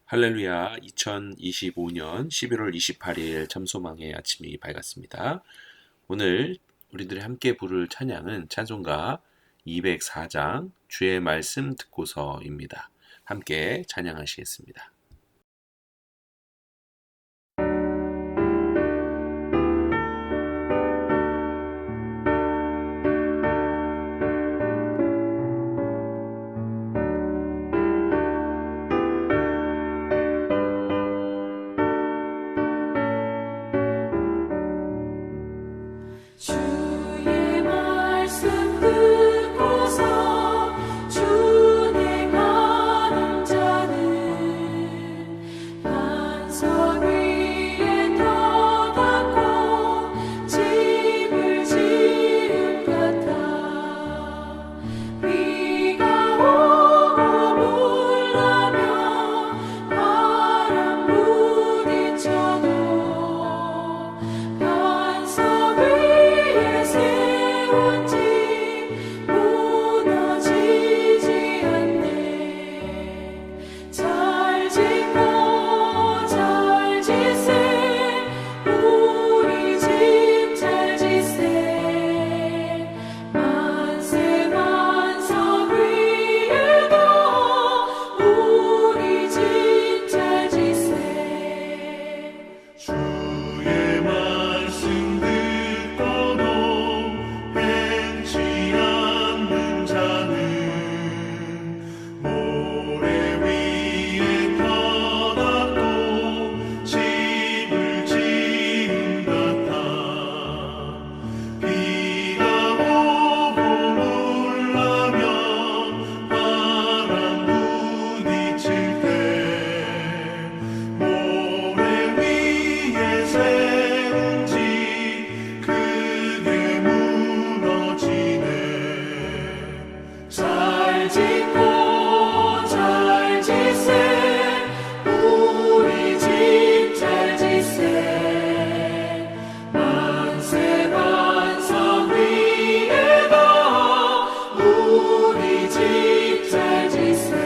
할렐루야, 2025년 11월 28일 잠소망의 아침이 밝았습니다. 오늘 우리들이 함께 부를 찬양은 찬송가 204장 주의 말씀 듣고서입니다. 함께 찬양하시겠습니다. 주의 말씀 듣고서 준행하는 자는 반석 위에 터닫고 집을 지은 같아. 비가 오고 물나며 바람 부딪혀도 반석 위에 세운 집 무너지지 않네. 잘 짓고 잘 지세 우리 집 잘 지세. 만세 반석 위에도 우리 집 잘 지세. 주의 말씀 듣고도 벤치 않는 자는 모래 위에 터닫고 집을 지은 같아. 비가 오고 물나며 바람 부딪힐 때 모래 위에 세운 집 크게 무너지네. 잘 짓고 잘 지세 우리 집 잘 지세. 만세 반석 위에도 우리 집 잘 지세.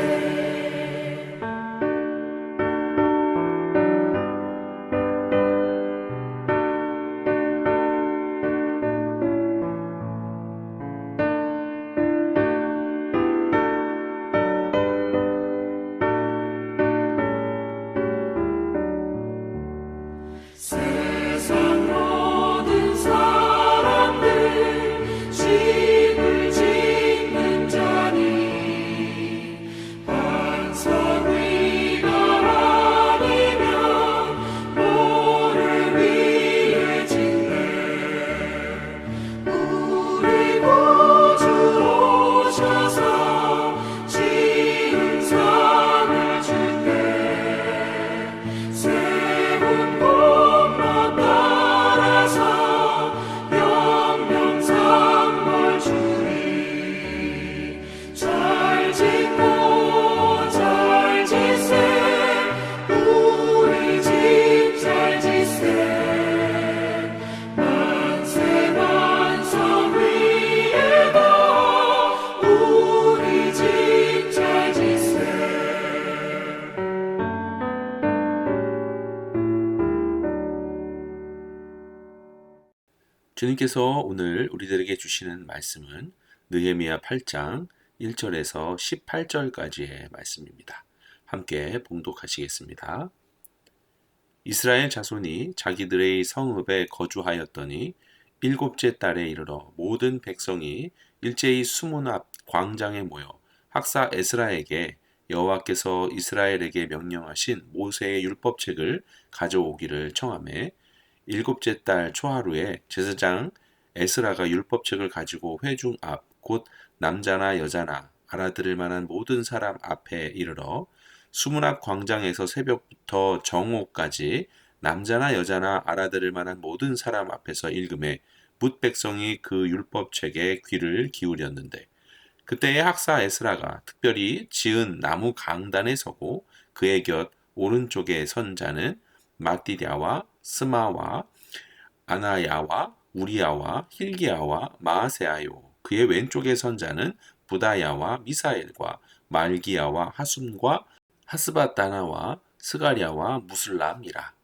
세상 모든 사람들 집을 짓는 자니 반석 위가 아니면 모래 위에 짓네. 우리 구주 오셔서 지은 상을 주네. 세운 곳만 따라서 영영상을 주리. 잘 짓고 잘 지세 우리 집 잘 지세. 만세 반석 위에도 우리 집 잘 지세. 주님께서 오늘 우리들에게 주시는 말씀은 느헤미야 8장 1절에서 18절까지의 말씀입니다. 함께 봉독하시겠습니다. 이스라엘 자손이 자기들의 성읍에 거주하였더니 일곱째 달에 이르러 모든 백성이 일제히 수문 앞 광장에 모여 학사 에스라에게 여호와께서 이스라엘에게 명령하신 모세의 율법책을 가져오기를 청하매 일곱째 달 초하루에 제사장 에스라가 율법책을 가지고 회중 앞 곧 남자나 여자나 알아들을 만한 모든 사람 앞에 이르러 수문 앞 광장에서 새벽부터 정오까지 남자나 여자나 알아들을 만한 모든 사람 앞에서 읽음에 뭇 백성이 그 율법책에 귀를 기울였는데 그때의 학사 에스라가 특별히 지은 나무 강단에 서고 그의 곁 오른쪽에 선 자는 마띠랴와 스마와 아나야와 우리야와 힐기야와 마아세아요. 그의 왼쪽에 선 자는 부다야와 미사엘과 말기야와 하숨과 하스바다나와 스가랴와 무슬람이라.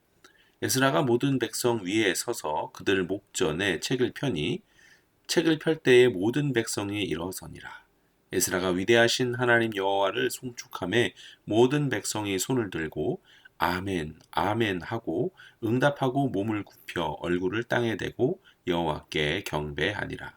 에스라가 모든 백성 위에 서서 그들 목전에 책을 펴니 책을 펼 때에 모든 백성이 일어서니라. 에스라가 위대하신 하나님 여호와를 송축함에 모든 백성이 손을 들고 아멘 아멘 하고 응답하고 몸을 굽혀 얼굴을 땅에 대고 여호와께 경배하니라.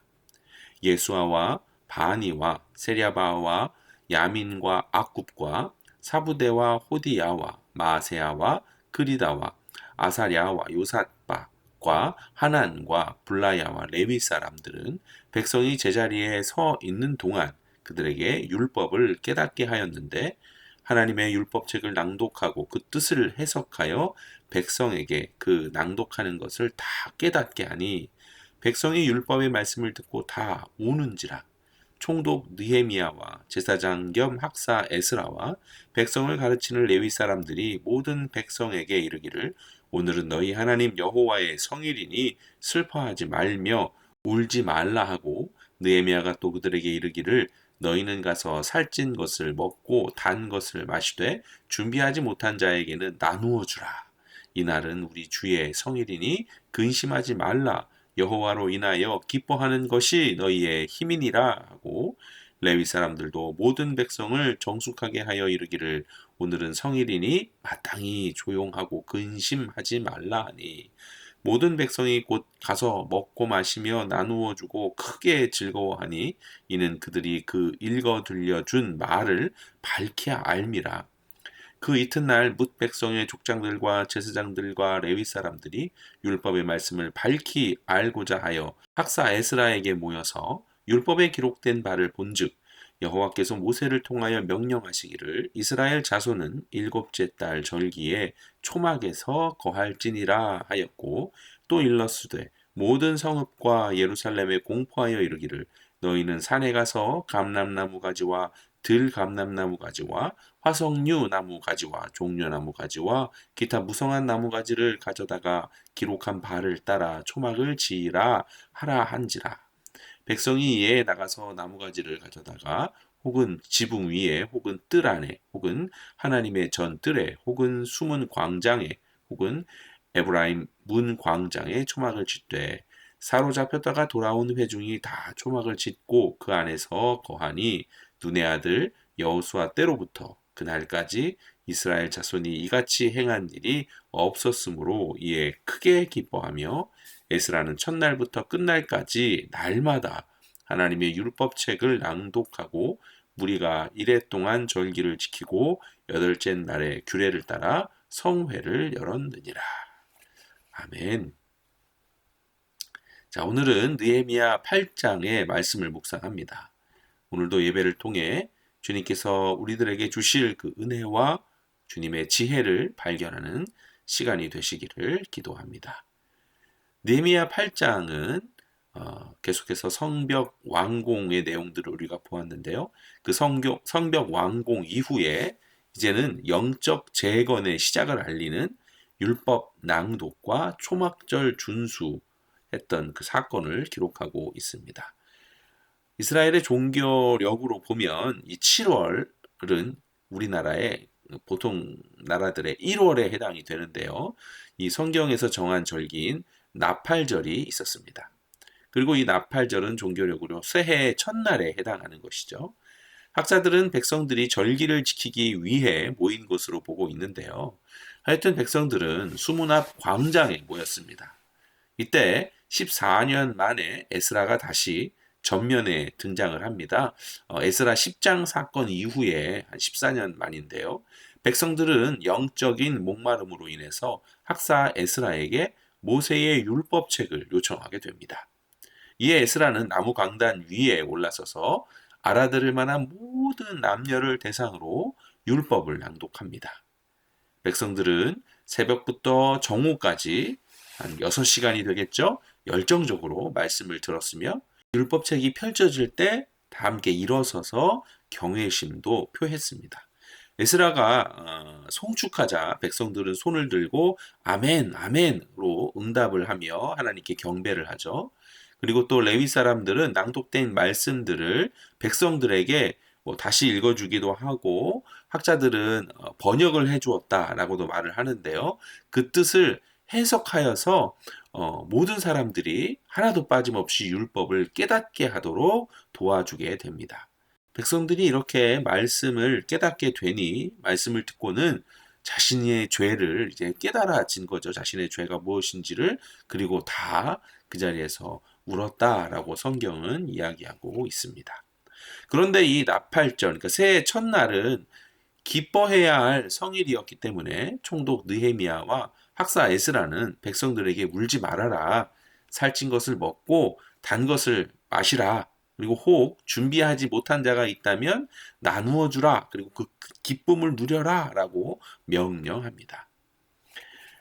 예수아와 바니와 세랴바와 야민과 악굽과 사부대와 호디야와 마세야와 그리다와 아사랴와 요삿바과 하난과 블라야와 레위 사람들은 백성이 제자리에 서 있는 동안 그들에게 율법을 깨닫게 하였는데 하나님의 율법책을 낭독하고 그 뜻을 해석하여 백성에게 그 낭독하는 것을 다 깨닫게 하니 백성이 율법의 말씀을 듣고 다 우는지라. 총독 느헤미야와 제사장 겸 학사 에스라와 백성을 가르치는 레위 사람들이 모든 백성에게 이르기를 오늘은 너희 하나님 여호와의 성일이니 슬퍼하지 말며 울지 말라 하고 느헤미야가 또 그들에게 이르기를 너희는 가서 살찐 것을 먹고 단 것을 마시되 준비하지 못한 자에게는 나누어 주라. 이날은 우리 주의 성일이니 근심하지 말라. 여호와로 인하여 기뻐하는 것이 너희의 힘이니라 하고 레위 사람들도 모든 백성을 정숙하게 하여 이르기를 오늘은 성일이니 마땅히 조용하고 근심하지 말라 하니 모든 백성이 곧 가서 먹고 마시며 나누어 주고 크게 즐거워하니 이는 그들이 그 읽어 들려준 말을 밝히 알미라. 그 이튿날 뭇 백성의 족장들과 제사장들과 레위 사람들이 율법의 말씀을 밝히 알고자 하여 학사 에스라에게 모여서 율법에 기록된 바를 본즉 여호와께서 모세를 통하여 명령하시기를 이스라엘 자손은 일곱째 달 절기에 초막에서 거할지니라 하였고 또 일렀으되 모든 성읍과 예루살렘에 공포하여 이르기를 너희는 산에 가서 감람나무 가지와 들감람나무 가지와 화석류 나무 가지와 종려나무 가지와 기타 무성한 나무 가지를 가져다가 기록한 바를 따라 초막을 지으라 하라 한지라. 백성이 이에 나가서 나무 가지를 가져다가 혹은 지붕 위에 혹은 뜰 안에 혹은 하나님의 전 뜰에 혹은 숨은 광장에 혹은 에브라임 문 광장에 초막을 짓되 사로잡혔다가 돌아온 회중이 다 초막을 짓고 그 안에서 거하니 눈의 아들 여호수아 때로부터 그날까지 이스라엘 자손이 이같이 행한 일이 없었으므로 이에 크게 기뻐하며 에스라는 첫날부터 끝날까지 날마다 하나님의 율법책을 낭독하고 무리가 이레 동안 절기를 지키고 여덟째 날에 규례를 따라 성회를 열었느니라. 아멘. 자, 오늘은 느헤미야 8장의 말씀을 묵상합니다. 오늘도 예배를 통해 주님께서 우리들에게 주실 그 은혜와 주님의 지혜를 발견하는 시간이 되시기를 기도합니다. 느헤미야 8장은 계속해서 성벽 완공의 내용들을 우리가 보았는데요. 그 성벽 완공 이후에 이제는 영적 재건의 시작을 알리는 율법 낭독과 초막절 준수했던 그 사건을 기록하고 있습니다. 이스라엘의 종교력으로 보면 이 7월은 우리나라의 보통 나라들의 1월에 해당이 되는데요. 이 성경에서 정한 절기인 나팔절이 있었습니다. 그리고 이 나팔절은 종교력으로 새해 첫날에 해당하는 것이죠. 학자들은 백성들이 절기를 지키기 위해 모인 것으로 보고 있는데요. 하여튼 백성들은 수문 앞 광장에 모였습니다. 이때 14년 만에 에스라가 다시 전면에 등장을 합니다. 에스라 10장 사건 이후에 한 14년 만인데요. 백성들은 영적인 목마름으로 인해서 학사 에스라에게 모세의 율법책을 요청하게 됩니다. 이에 에스라는 나무 강단 위에 올라서서 알아들을 만한 모든 남녀를 대상으로 율법을 낭독합니다. 백성들은 새벽부터 정오까지 한 6시간이 되겠죠? 열정적으로 말씀을 들었으며 율법책이 펼쳐질 때 다 함께 일어서서 경외심도 표했습니다. 에스라가 송축하자 백성들은 손을 들고 아멘 아멘으로 응답을 하며 하나님께 경배를 하죠. 그리고 또 레위 사람들은 낭독된 말씀들을 백성들에게 뭐 다시 읽어주기도 하고 학자들은 번역을 해주었다라고도 말을 하는데요. 그 뜻을 해석하여서 모든 사람들이 하나도 빠짐없이 율법을 깨닫게 하도록 도와주게 됩니다. 백성들이 이렇게 말씀을 깨닫게 되니 말씀을 듣고는 자신의 죄를 이제 깨달아진 거죠. 자신의 죄가 무엇인지를. 그리고 다 그 자리에서 울었다라고 성경은 이야기하고 있습니다. 그런데 이 나팔절, 그러니까 새해 첫날은 기뻐해야 할 성일이었기 때문에 총독 느헤미야와 학사 에스라는 백성들에게 울지 말아라. 살찐 것을 먹고 단 것을 마시라. 그리고 혹 준비하지 못한 자가 있다면 나누어 주라. 그리고 그 기쁨을 누려라. 라고 명령합니다.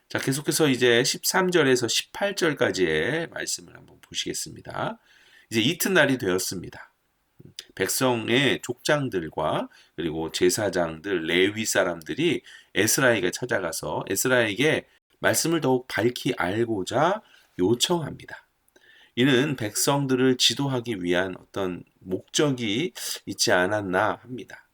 자, 계속해서 이제 13절에서 18절까지의 말씀을 한번 보시겠습니다. 이제 이튿날이 되었습니다. 백성의 족장들과 그리고 제사장들, 레위 사람들이 에스라에게 찾아가서 에스라에게 말씀을 더욱 밝히 알고자 요청합니다. 이는 백성들을 지도하기 위한 어떤 목적이 있지 않았나 합니다.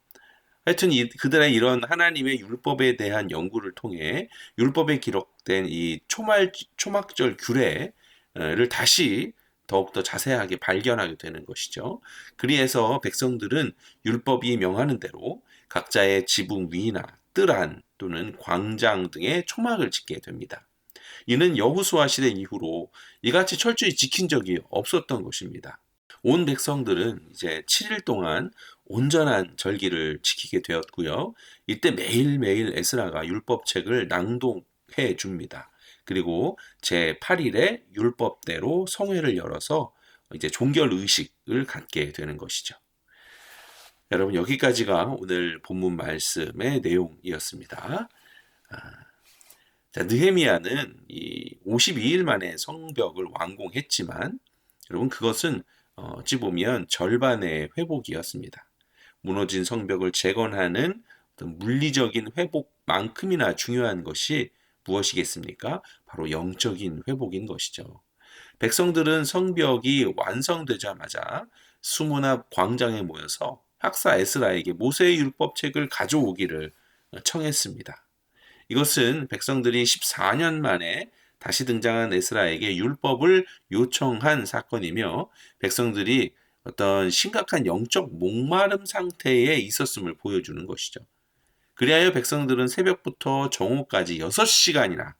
하여튼 그들의 이런 하나님의 율법에 대한 연구를 통해 율법에 기록된 이 초막절 규례를 다시 더욱더 자세하게 발견하게 되는 것이죠. 그리해서 백성들은 율법이 명하는 대로 각자의 지붕 위나 뜰 안 또는 광장 등에 초막을 짓게 됩니다. 이는 여호수아 시대 이후로 이같이 철저히 지킨 적이 없었던 것입니다. 온 백성들은 이제 7일 동안 온전한 절기를 지키게 되었고요. 이때 매일매일 에스라가 율법책을 낭독해 줍니다. 그리고 제8일에 율법대로 성회를 열어서 이제 종결 의식을 갖게 되는 것이죠. 여러분, 여기까지가 오늘 본문 말씀의 내용이었습니다. 자, 느헤미야는 이 52일 만에 성벽을 완공했지만 여러분, 그것은 어찌 보면 절반의 회복이었습니다. 무너진 성벽을 재건하는 어떤 물리적인 회복만큼이나 중요한 것이 무엇이겠습니까? 바로 영적인 회복인 것이죠. 백성들은 성벽이 완성되자마자 수문 앞 광장에 모여서 학사 에스라에게 모세의 율법책을 가져오기를 청했습니다. 이것은 백성들이 14년 만에 다시 등장한 에스라에게 율법을 요청한 사건이며 백성들이 어떤 심각한 영적 목마름 상태에 있었음을 보여주는 것이죠. 그리하여 백성들은 새벽부터 정오까지 6시간이나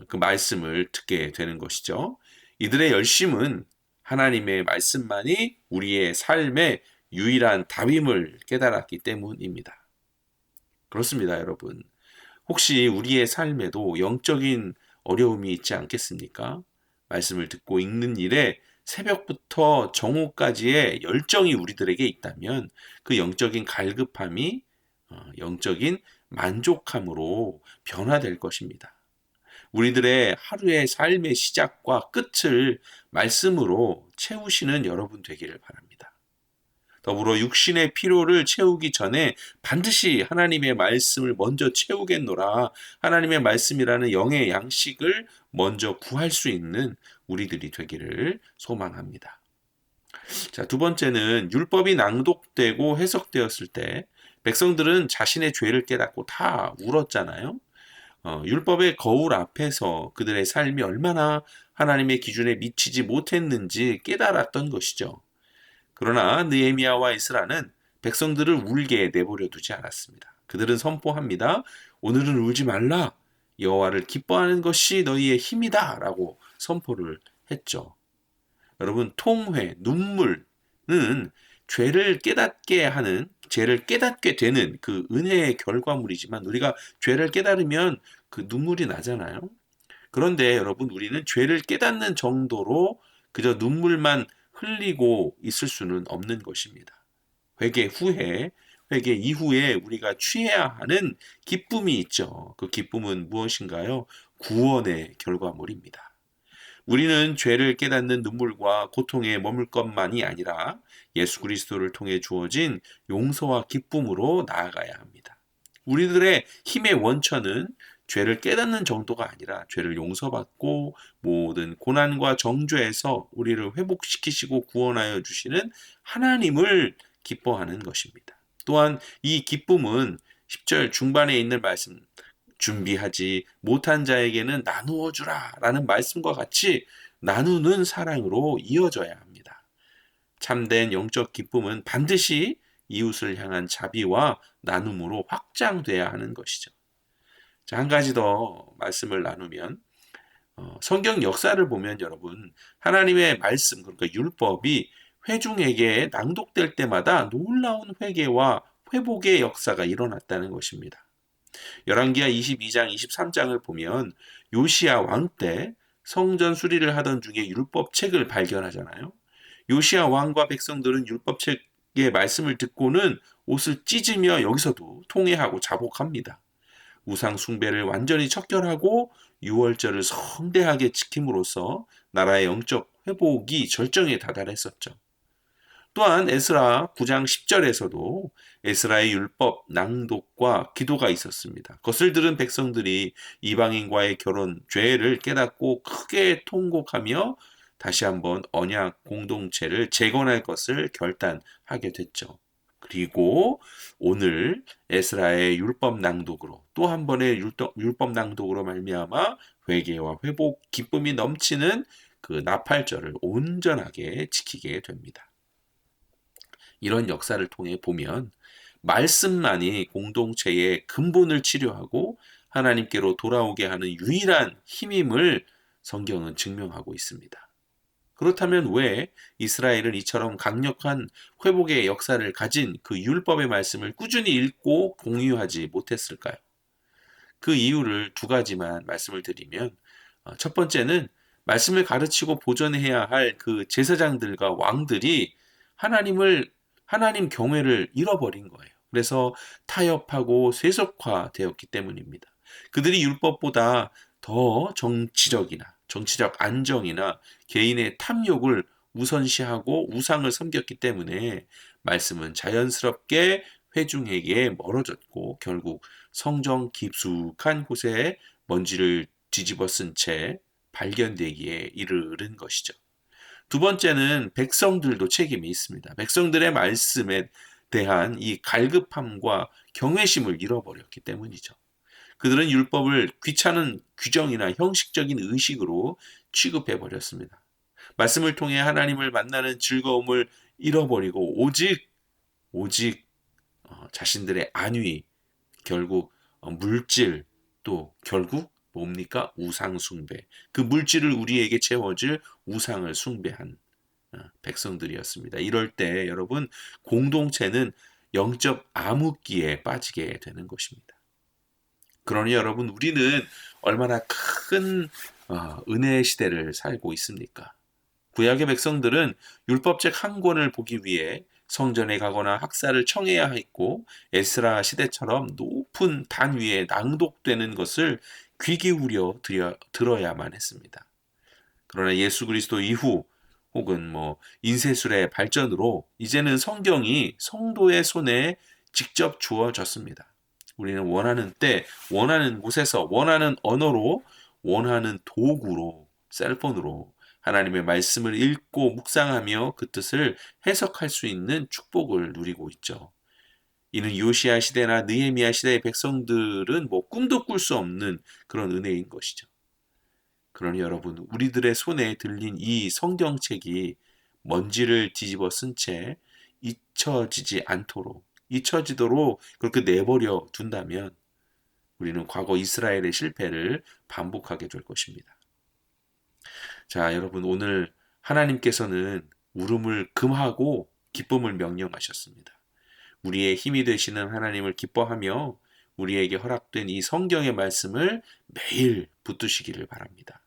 그 말씀을 듣게 되는 것이죠. 이들의 열심은 하나님의 말씀만이 우리의 삶의 유일한 답임을 깨달았기 때문입니다. 그렇습니다, 여러분. 혹시 우리의 삶에도 영적인 어려움이 있지 않겠습니까? 말씀을 듣고 읽는 일에 새벽부터 정오까지의 열정이 우리들에게 있다면 그 영적인 갈급함이 영적인 만족함으로 변화될 것입니다. 우리들의 하루의 삶의 시작과 끝을 말씀으로 채우시는 여러분 되기를 바랍니다. 더불어 육신의 필요를 채우기 전에 반드시 하나님의 말씀을 먼저 채우겠노라. 하나님의 말씀이라는 영의 양식을 먼저 구할 수 있는 우리들이 되기를 소망합니다. 자, 두 번째는 율법이 낭독되고 해석되었을 때 백성들은 자신의 죄를 깨닫고 다 울었잖아요. 율법의 거울 앞에서 그들의 삶이 얼마나 하나님의 기준에 미치지 못했는지 깨달았던 것이죠. 그러나 느헤미야와 에스라는 백성들을 울게 내버려 두지 않았습니다. 그들은 선포합니다. 오늘은 울지 말라. 여호와를 기뻐하는 것이 너희의 힘이다. 라고 선포를 했죠. 여러분, 통회, 눈물은 죄를 깨닫게 하는, 죄를 깨닫게 되는 그 은혜의 결과물이지만 우리가 죄를 깨달으면 그 눈물이 나잖아요. 그런데 여러분, 우리는 죄를 깨닫는 정도로 그저 눈물만 흘리고 있을 수는 없는 것입니다. 회개 후에, 회개 이후에 우리가 취해야 하는 기쁨이 있죠. 그 기쁨은 무엇인가요? 구원의 결과물입니다. 우리는 죄를 깨닫는 눈물과 고통에 머물 것만이 아니라 예수 그리스도를 통해 주어진 용서와 기쁨으로 나아가야 합니다. 우리들의 힘의 원천은 죄를 깨닫는 정도가 아니라 죄를 용서받고 모든 고난과 정죄에서 우리를 회복시키시고 구원하여 주시는 하나님을 기뻐하는 것입니다. 또한 이 기쁨은 10절 중반에 있는 말씀, 준비하지 못한 자에게는 나누어 주라 라는 말씀과 같이 나누는 사랑으로 이어져야 합니다. 참된 영적 기쁨은 반드시 이웃을 향한 자비와 나눔으로 확장돼야 하는 것이죠. 자, 한 가지 더 말씀을 나누면 성경 역사를 보면 여러분, 하나님의 말씀, 그러니까 율법이 회중에게 낭독될 때마다 놀라운 회개와 회복의 역사가 일어났다는 것입니다. 열왕기하 22장, 23장을 보면 요시야 왕 때 성전 수리를 하던 중에 율법책을 발견하잖아요. 요시야 왕과 백성들은 율법책의 말씀을 듣고는 옷을 찢으며 여기서도 통회하고 자복합니다. 우상 숭배를 완전히 척결하고 유월절을 성대하게 지킴으로써 나라의 영적 회복이 절정에 다다랐었죠. 또한 에스라 9장 10절에서도 에스라의 율법 낭독과 기도가 있었습니다. 그것을 들은 백성들이 이방인과의 결혼 죄를 깨닫고 크게 통곡하며 다시 한번 언약 공동체를 재건할 것을 결단하게 됐죠. 그리고 오늘 에스라의 율법 낭독으로 또 한 번의 율법 낭독으로 말미암아 회개와 회복 기쁨이 넘치는 그 나팔절을 온전하게 지키게 됩니다. 이런 역사를 통해 보면 말씀만이 공동체의 근본을 치료하고 하나님께로 돌아오게 하는 유일한 힘임을 성경은 증명하고 있습니다. 그렇다면 왜 이스라엘은 이처럼 강력한 회복의 역사를 가진 그 율법의 말씀을 꾸준히 읽고 공유하지 못했을까요? 그 이유를 두 가지만 말씀을 드리면, 첫 번째는 말씀을 가르치고 보존해야 할 그 제사장들과 왕들이 하나님 경외를 잃어버린 거예요. 그래서 타협하고 세속화되었기 때문입니다. 그들이 율법보다 더 정치적 안정이나 개인의 탐욕을 우선시하고 우상을 섬겼기 때문에 말씀은 자연스럽게 회중에게 멀어졌고 결국 성정 깊숙한 곳에 먼지를 뒤집어 쓴 채 발견되기에 이르는 것이죠. 두 번째는 백성들도 책임이 있습니다. 백성들의 말씀에 대한 이 갈급함과 경외심을 잃어버렸기 때문이죠. 그들은 율법을 귀찮은 규정이나 형식적인 의식으로 취급해 버렸습니다. 말씀을 통해 하나님을 만나는 즐거움을 잃어버리고 오직 자신들의 안위, 결국 물질, 또 결국 뭡니까? 우상 숭배. 그 물질을 우리에게 채워줄 우상을 숭배한 백성들이었습니다. 이럴 때 여러분, 공동체는 영적 암흑기에 빠지게 되는 것입니다. 그러니 여러분, 우리는 얼마나 큰 은혜의 시대를 살고 있습니까? 구약의 백성들은 율법책 한 권을 보기 위해 성전에 가거나 학사를 청해야 했고 에스라 시대처럼 높은 단 위에 낭독되는 것을 귀 기울여 들어야만 했습니다. 그러나 예수 그리스도 이후 혹은 인쇄술의 발전으로 이제는 성경이 성도의 손에 직접 주어졌습니다. 우리는 원하는 때, 원하는 곳에서, 원하는 언어로, 원하는 도구로, 셀폰으로 하나님의 말씀을 읽고 묵상하며 그 뜻을 해석할 수 있는 축복을 누리고 있죠. 이는 요시야 시대나 느헤미야 시대의 백성들은 꿈도 꿀 수 없는 그런 은혜인 것이죠. 그러니 여러분, 우리들의 손에 들린 이 성경책이 먼지를 뒤집어 쓴 채 잊혀지도록 그렇게 내버려 둔다면 우리는 과거 이스라엘의 실패를 반복하게 될 것입니다. 자, 여러분, 오늘 하나님께서는 울음을 금하고 기쁨을 명령하셨습니다. 우리의 힘이 되시는 하나님을 기뻐하며 우리에게 허락된 이 성경의 말씀을 매일 붙드시기를 바랍니다.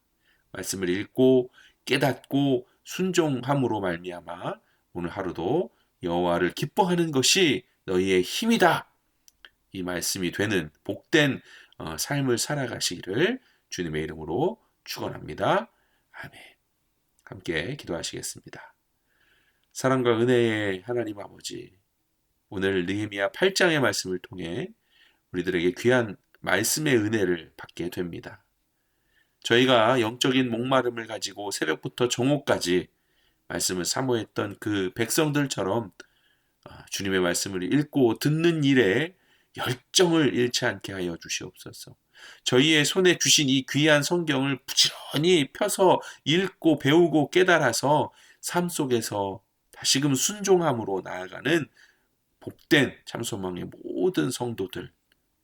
말씀을 읽고 깨닫고 순종함으로 말미암아 오늘 하루도 여호와를 기뻐하는 것이 너희의 힘이다. 이 말씀이 되는 복된 삶을 살아가시기를 주님의 이름으로 축원합니다. 아멘. 함께 기도하시겠습니다. 사랑과 은혜의 하나님 아버지, 오늘 느헤미야 8장의 말씀을 통해 우리들에게 귀한 말씀의 은혜를 받게 됩니다. 저희가 영적인 목마름을 가지고 새벽부터 정오까지 말씀을 사모했던 그 백성들처럼 주님의 말씀을 읽고 듣는 일에 열정을 잃지 않게 하여 주시옵소서. 저희의 손에 주신 이 귀한 성경을 부지런히 펴서 읽고 배우고 깨달아서 삶 속에서 다시금 순종함으로 나아가는 복된 참소망의 모든 성도들,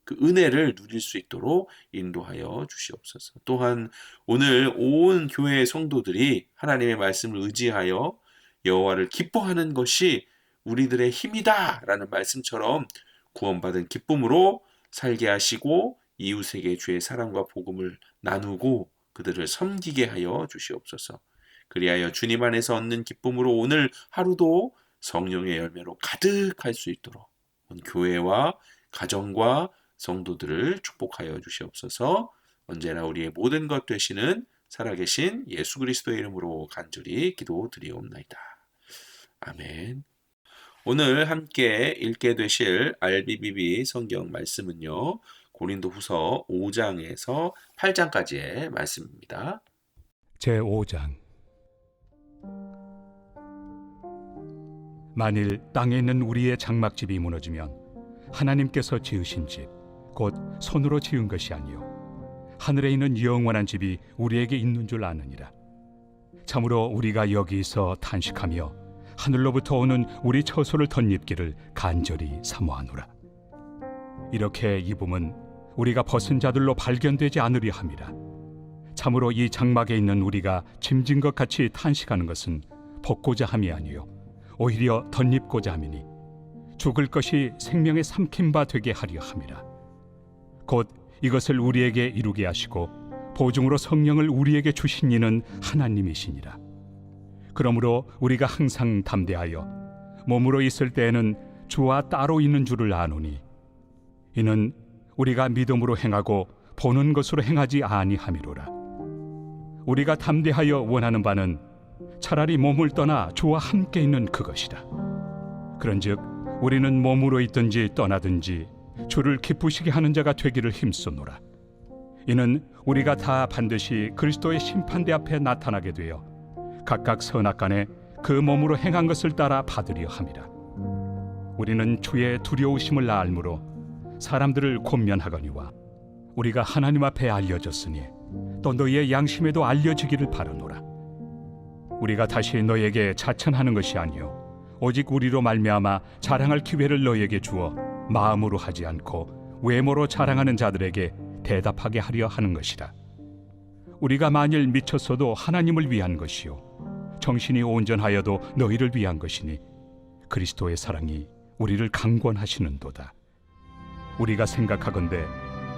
그 은혜를 누릴 수 있도록 인도하여 주시옵소서. 또한 오늘 온 교회의 성도들이 하나님의 말씀을 의지하여 여호와를 기뻐하는 것이 우리들의 힘이다라는 말씀처럼 구원받은 기쁨으로 살게 하시고 이웃에게 주의 사랑과 복음을 나누고 그들을 섬기게 하여 주시옵소서. 그리하여 주님 안에서 얻는 기쁨으로 오늘 하루도 성령의 열매로 가득할 수 있도록 온 교회와 가정과 성도들을 축복하여 주시옵소서. 언제나 우리의 모든 것 되시는 살아계신 예수 그리스도의 이름으로 간절히 기도드리옵나이다. 아멘. 오늘 함께 읽게 되실 RBBB 성경 말씀은요, 고린도후서 5장에서 8장까지의 말씀입니다. 제5장. 만일 땅에 있는 우리의 장막집이 무너지면 하나님께서 지으신 집, 곧 손으로 지은 것이 아니요 하늘에 있는 영원한 집이 우리에게 있는 줄 아느니라. 참으로 우리가 여기서 탄식하며 하늘로부터 오는 우리 처소를 덧입기를 간절히 사모하노라. 이렇게 입음은 우리가 벗은 자들로 발견되지 않으려 함이라. 참으로 이 장막에 있는 우리가 짐진 것 같이 탄식하는 것은 벗고자 함이 아니요 오히려 덧입고자 함이니 죽을 것이 생명의 삼킨 바 되게 하려 함이라. 곧 이것을 우리에게 이루게 하시고 보증으로 성령을 우리에게 주신 이는 하나님이시니라. 그러므로 우리가 항상 담대하여 몸으로 있을 때에는 주와 따로 있는 줄을 아노니 이는 우리가 믿음으로 행하고 보는 것으로 행하지 아니함이로라. 우리가 담대하여 원하는 바는 차라리 몸을 떠나 주와 함께 있는 그것이라. 그런즉 우리는 몸으로 있든지 떠나든지 주를 기쁘시게 하는 자가 되기를 힘쓰노라. 이는 우리가 다 반드시 그리스도의 심판대 앞에 나타나게 되어 각각 선악간에 그 몸으로 행한 것을 따라 받으려 함이라. 우리는 주의 두려우심을 알므로 사람들을 권면하거니와 우리가 하나님 앞에 알려졌으니 또 너희의 양심에도 알려지기를 바라노라. 우리가 다시 너희에게 자천하는 것이 아니요 오직 우리로 말미암아 자랑할 기회를 너희에게 주어 마음으로 하지 않고 외모로 자랑하는 자들에게 대답하게 하려 하는 것이라. 우리가 만일 미쳤어도 하나님을 위한 것이요 정신이 온전하여도 너희를 위한 것이니 그리스도의 사랑이 우리를 강권하시는도다. 우리가 생각하건대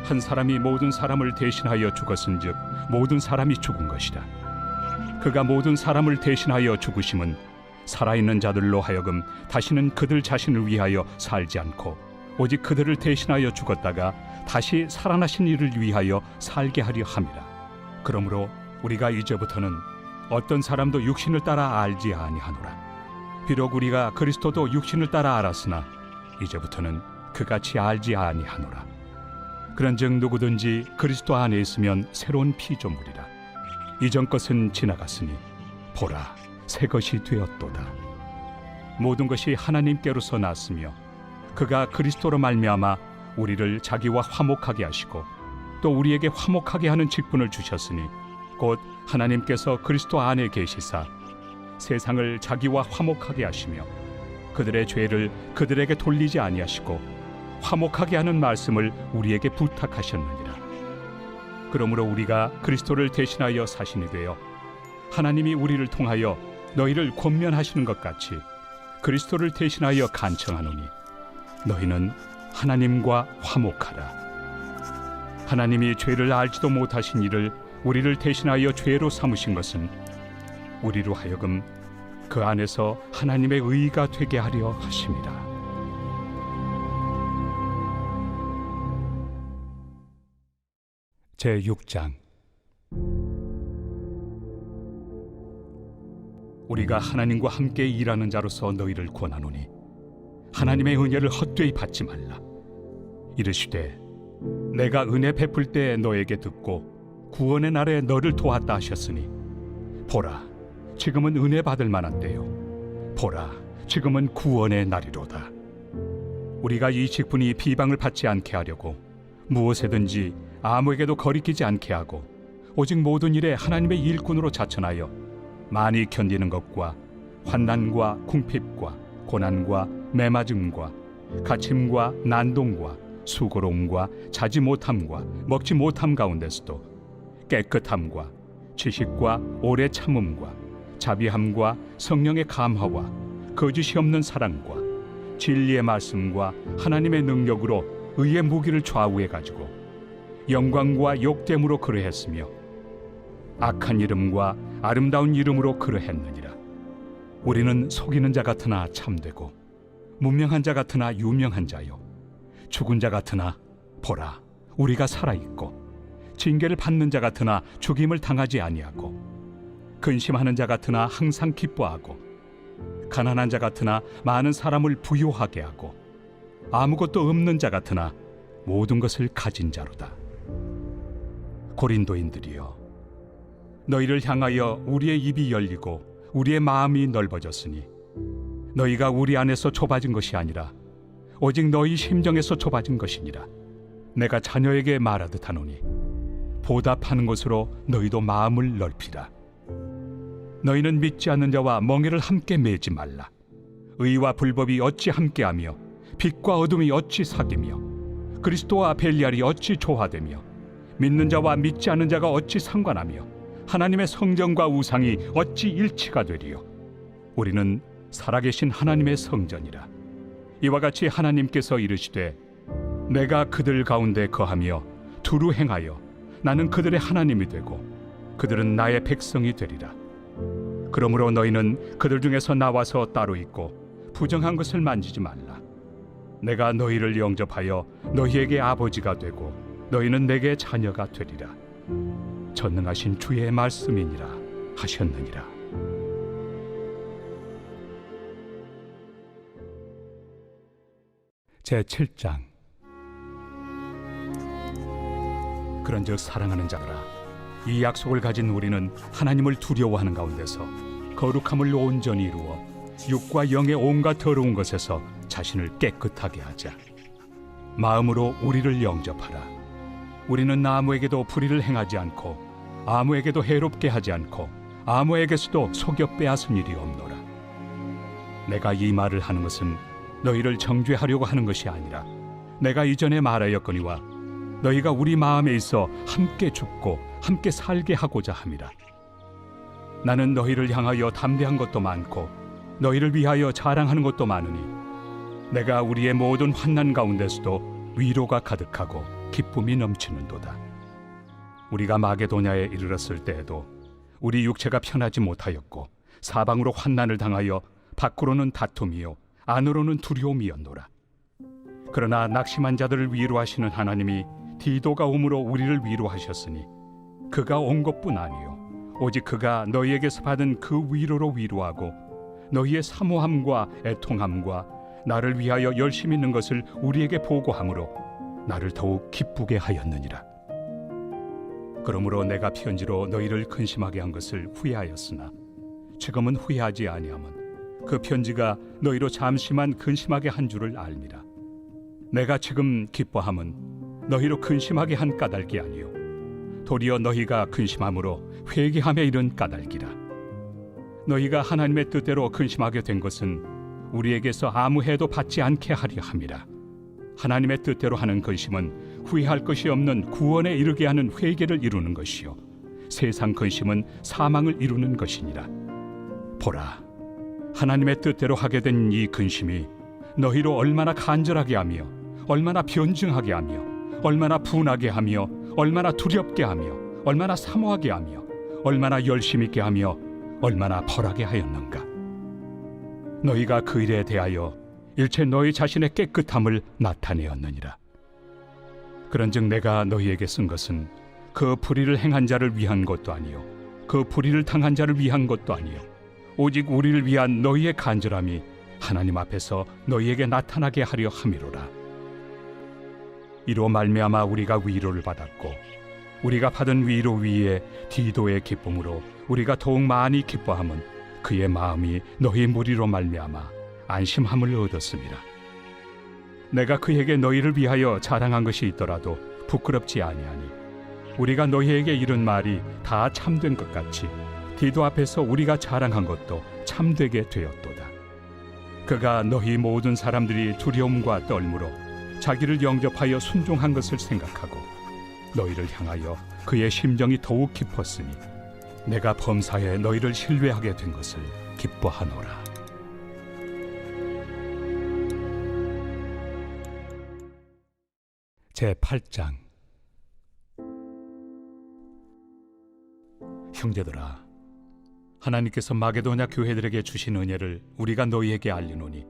한 사람이 모든 사람을 대신하여 죽었은즉 모든 사람이 죽은 것이라. 그가 모든 사람을 대신하여 죽으심은 살아있는 자들로 하여금 다시는 그들 자신을 위하여 살지 않고 오직 그들을 대신하여 죽었다가 다시 살아나신 이를 위하여 살게 하려 함이라. 그러므로 우리가 이제부터는 어떤 사람도 육신을 따라 알지 아니하노라. 비록 우리가 그리스도도 육신을 따라 알았으나 이제부터는 그같이 알지 아니하노라. 그런즉 누구든지 그리스도 안에 있으면 새로운 피조물이라. 이전 것은 지나갔으니 보라 새 것이 되었도다. 모든 것이 하나님께로서 났으며 그가 그리스도로 말미암아 우리를 자기와 화목하게 하시고 또 우리에게 화목하게 하는 직분을 주셨으니 곧 하나님께서 그리스도 안에 계시사 세상을 자기와 화목하게 하시며 그들의 죄를 그들에게 돌리지 아니하시고 화목하게 하는 말씀을 우리에게 부탁하셨느니라. 그러므로 우리가 그리스도를 대신하여 사신이 되어 하나님이 우리를 통하여 너희를 권면하시는 것 같이 그리스도를 대신하여 간청하노니 너희는 하나님과 화목하라. 하나님이 죄를 알지도 못하신 이를 우리를 대신하여 죄로 삼으신 것은 우리로 하여금 그 안에서 하나님의 의가 되게 하려 하심이라. 제6장. 우리가 하나님과 함께 일하는 자로서 너희를 권하노니 하나님의 은혜를 헛되이 받지 말라. 이르시되 내가 은혜 베풀 때 너에게 듣고 구원의 날에 너를 도왔다 하셨으니 보라 지금은 은혜 받을 만한 때요 보라 지금은 구원의 날이로다. 우리가 이 직분이 비방을 받지 않게 하려고 무엇에든지 아무에게도 거리끼지 않게 하고 오직 모든 일에 하나님의 일꾼으로 자천하여 많이 견디는 것과 환난과 궁핍과 고난과 매맞음과 갇힘과 난동과 수고로움과 자지 못함과 먹지 못함 가운데서도 깨끗함과 지식과 오래 참음과 자비함과 성령의 감화와 거짓이 없는 사랑과 진리의 말씀과 하나님의 능력으로 의의 무기를 좌우해 가지고 영광과 욕됨으로 그러했으며 악한 이름과 아름다운 이름으로 그러했느니라. 우리는 속이는 자 같으나 참되고 문명한 자 같으나 유명한 자요 죽은 자 같으나 보라 우리가 살아있고 징계를 받는 자 같으나 죽임을 당하지 아니하고 근심하는 자 같으나 항상 기뻐하고 가난한 자 같으나 많은 사람을 부요하게 하고 아무것도 없는 자 같으나 모든 것을 가진 자로다. 고린도인들이여 너희를 향하여 우리의 입이 열리고 우리의 마음이 넓어졌으니 너희가 우리 안에서 좁아진 것이 아니라 오직 너희 심정에서 좁아진 것이니라. 내가 자녀에게 말하듯 하노니 보답하는 것으로 너희도 마음을 넓히라. 너희는 믿지 않는 자와 멍에를 함께 매지 말라. 의와 불법이 어찌 함께하며 빛과 어둠이 어찌 사귀며 그리스도와 벨리알이 어찌 조화되며 믿는 자와 믿지 않는 자가 어찌 상관하며 하나님의 성전과 우상이 어찌 일치가 되리요. 우리는 살아계신 하나님의 성전이라. 이와 같이 하나님께서 이르시되 내가 그들 가운데 거하며 두루 행하여 나는 그들의 하나님이 되고 그들은 나의 백성이 되리라. 그러므로 너희는 그들 중에서 나와서 따로 있고 부정한 것을 만지지 말라. 내가 너희를 영접하여 너희에게 아버지가 되고 너희는 내게 자녀가 되리라. 전능하신 주의 말씀이니라 하셨느니라. 제7장. 그런즉 사랑하는 자들아 이 약속을 가진 우리는 하나님을 두려워하는 가운데서 거룩함을 온전히 이루어 육과 영의 온갖 더러운 것에서 자신을 깨끗하게 하자. 마음으로 우리를 영접하라. 우리는 아무에게도 불의를 행하지 않고 아무에게도 해롭게 하지 않고 아무에게서도 속여 빼앗은 일이 없노라. 내가 이 말을 하는 것은 너희를 정죄하려고 하는 것이 아니라 내가 이전에 말하였거니와 너희가 우리 마음에 있어 함께 죽고 함께 살게 하고자 함이라. 나는 너희를 향하여 담대한 것도 많고 너희를 위하여 자랑하는 것도 많으니 내가 우리의 모든 환난 가운데서도 위로가 가득하고 기쁨이 넘치는도다. 우리가 마게도냐에 이르렀을 때에도 우리 육체가 편하지 못하였고 사방으로 환난을 당하여 밖으로는 다툼이요 안으로는 두려움이었노라. 그러나 낙심한 자들을 위로하시는 하나님이 디도가 오므로 우리를 위로하셨으니 그가 온 것뿐 아니요 오직 그가 너희에게서 받은 그 위로로 위로하고 너희의 사모함과 애통함과 나를 위하여 열심히 있는 것을 우리에게 보고함으로 나를 더욱 기쁘게 하였느니라. 그러므로 내가 편지로 너희를 근심하게 한 것을 후회하였으나 지금은 후회하지 아니함은 그 편지가 너희로 잠시만 근심하게 한 줄을 알미라. 내가 지금 기뻐함은 너희로 근심하게 한 까닭이 아니요 도리어 너희가 근심함으로 회개함에 이른 까닭이라. 너희가 하나님의 뜻대로 근심하게 된 것은 우리에게서 아무 해도 받지 않게 하려 함이라. 하나님의 뜻대로 하는 근심은 후회할 것이 없는 구원에 이르게 하는 회개를 이루는 것이요 세상 근심은 사망을 이루는 것이니라. 보라, 하나님의 뜻대로 하게 된 이 근심이 너희로 얼마나 간절하게 하며 얼마나 변증하게 하며 얼마나 분하게 하며 얼마나 두렵게 하며 얼마나 사모하게 하며 얼마나 열심 있게 하며 얼마나 벌하게 하였는가. 너희가 그 일에 대하여 일체 너희 자신의 깨끗함을 나타내었느니라. 그런즉 내가 너희에게 쓴 것은 그 불의를 행한 자를 위한 것도 아니요 그 불의를 당한 자를 위한 것도 아니요 오직 우리를 위한 너희의 간절함이 하나님 앞에서 너희에게 나타나게 하려 함이로라. 이로 말미암아 우리가 위로를 받았고 우리가 받은 위로 위에 디도의 기쁨으로 우리가 더욱 많이 기뻐함은 그의 마음이 너희 무리로 말미암아 안심함을 얻었습니다. 내가 그에게 너희를 위하여 자랑한 것이 있더라도 부끄럽지 아니하니 우리가 너희에게 이른 말이 다 참된 것 같이 디도 앞에서 우리가 자랑한 것도 참되게 되었도다. 그가 너희 모든 사람들이 두려움과 떨므로 자기를 영접하여 순종한 것을 생각하고 너희를 향하여 그의 심정이 더욱 깊었으니 내가 범사에 너희를 신뢰하게 된 것을 기뻐하노라. 제8장. 형제들아, 하나님께서 마게도냐 교회들에게 주신 은혜를 우리가 너희에게 알리노니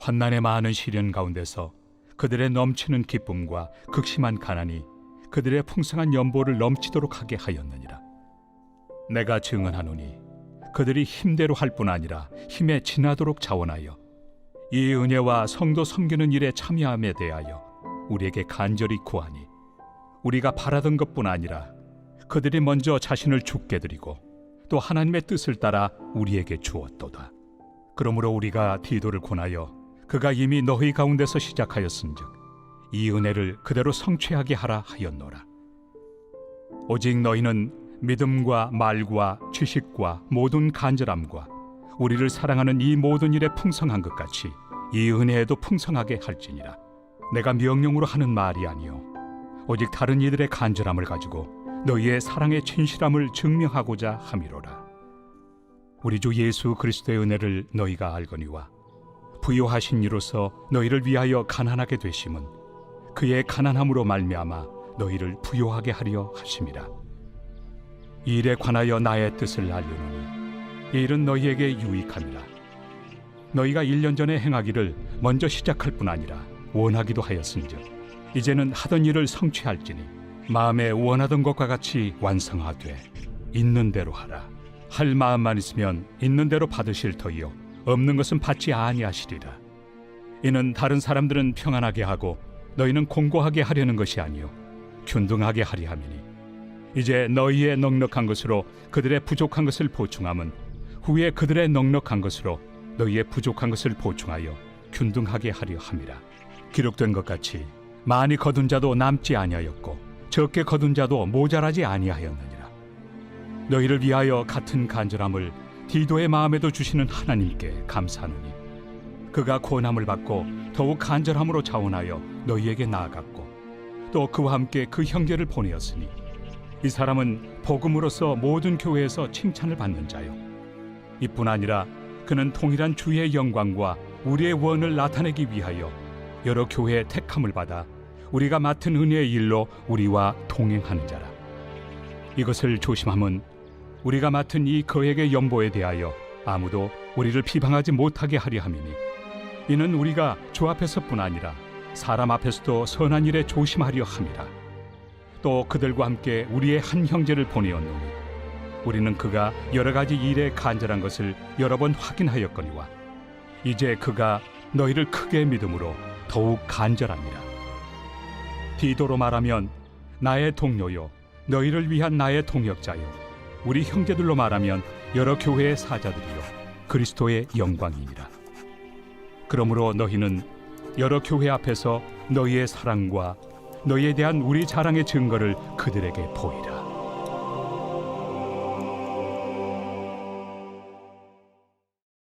환난의 많은 시련 가운데서 그들의 넘치는 기쁨과 극심한 가난이 그들의 풍성한 연보를 넘치도록 하게 하였느니라. 내가 증언하노니 그들이 힘대로 할 뿐 아니라 힘에 지나도록 자원하여 이 은혜와 성도 섬기는 일에 참여함에 대하여 우리에게 간절히 구하니 우리가 바라던 것뿐 아니라 그들이 먼저 자신을 죽게 드리고 또 하나님의 뜻을 따라 우리에게 주었도다. 그러므로 우리가 디도를 권하여 그가 이미 너희 가운데서 시작하였은즉 이 은혜를 그대로 성취하게 하라 하였노라. 오직 너희는 믿음과 말과 지식과 모든 간절함과 우리를 사랑하는 이 모든 일에 풍성한 것 같이 이 은혜에도 풍성하게 할지니라. 내가 명령으로 하는 말이 아니요 오직 다른 이들의 간절함을 가지고 너희의 사랑의 진실함을 증명하고자 함이로라. 우리 주 예수 그리스도의 은혜를 너희가 알거니와 부요하신 이로서 너희를 위하여 가난하게 되심은 그의 가난함으로 말미암아 너희를 부요하게 하려 하심이라. 이 일에 관하여 나의 뜻을 알려노니 이 일은 너희에게 유익함이라. 너희가 1년 전에 행하기를 먼저 시작할 뿐 아니라 원하기도 하였은즉 이제는 하던 일을 성취할지니 마음에 원하던 것과 같이 완성하되 있는 대로 하라. 할 마음만 있으면 있는 대로 받으실 터이요 없는 것은 받지 아니하시리라. 이는 다른 사람들은 평안하게 하고 너희는 공고하게 하려는 것이 아니요 균등하게 하리 함이니 이제 너희의 넉넉한 것으로 그들의 부족한 것을 보충함은 후에 그들의 넉넉한 것으로 너희의 부족한 것을 보충하여 균등하게 하려 함이라. 기록된 것 같이 많이 거둔 자도 남지 아니하였고 적게 거둔 자도 모자라지 아니하였느니라. 너희를 위하여 같은 간절함을 디도의 마음에도 주시는 하나님께 감사하노니 그가 권함을 받고 더욱 간절함으로 자원하여 너희에게 나아갔고 또 그와 함께 그 형제를 보내었으니 이 사람은 복음으로서 모든 교회에서 칭찬을 받는 자요 이뿐 아니라 그는 통일한 주의 영광과 우리의 원을 나타내기 위하여 여러 교회의 택함을 받아 우리가 맡은 은혜의 일로 우리와 동행하는 자라. 이것을 조심함은 우리가 맡은 이 거액의 연보에 대하여 아무도 우리를 비방하지 못하게 하려 함이니 이는 우리가 주 앞에서뿐 아니라 사람 앞에서도 선한 일에 조심하려 함이라. 또 그들과 함께 우리의 한 형제를 보내었노니 우리는 그가 여러 가지 일에 간절한 것을 여러 번 확인하였거니와 이제 그가 너희를 크게 믿음으로 더욱 간절합니다. 디도로 말하면 나의 동료요 너희를 위한 나의 동역자요 우리 형제들로 말하면 여러 교회의 사자들이요 그리스도의 영광이니라. 그러므로 너희는 여러 교회 앞에서 너희의 사랑과 너희에 대한 우리 자랑의 증거를 그들에게 보이라.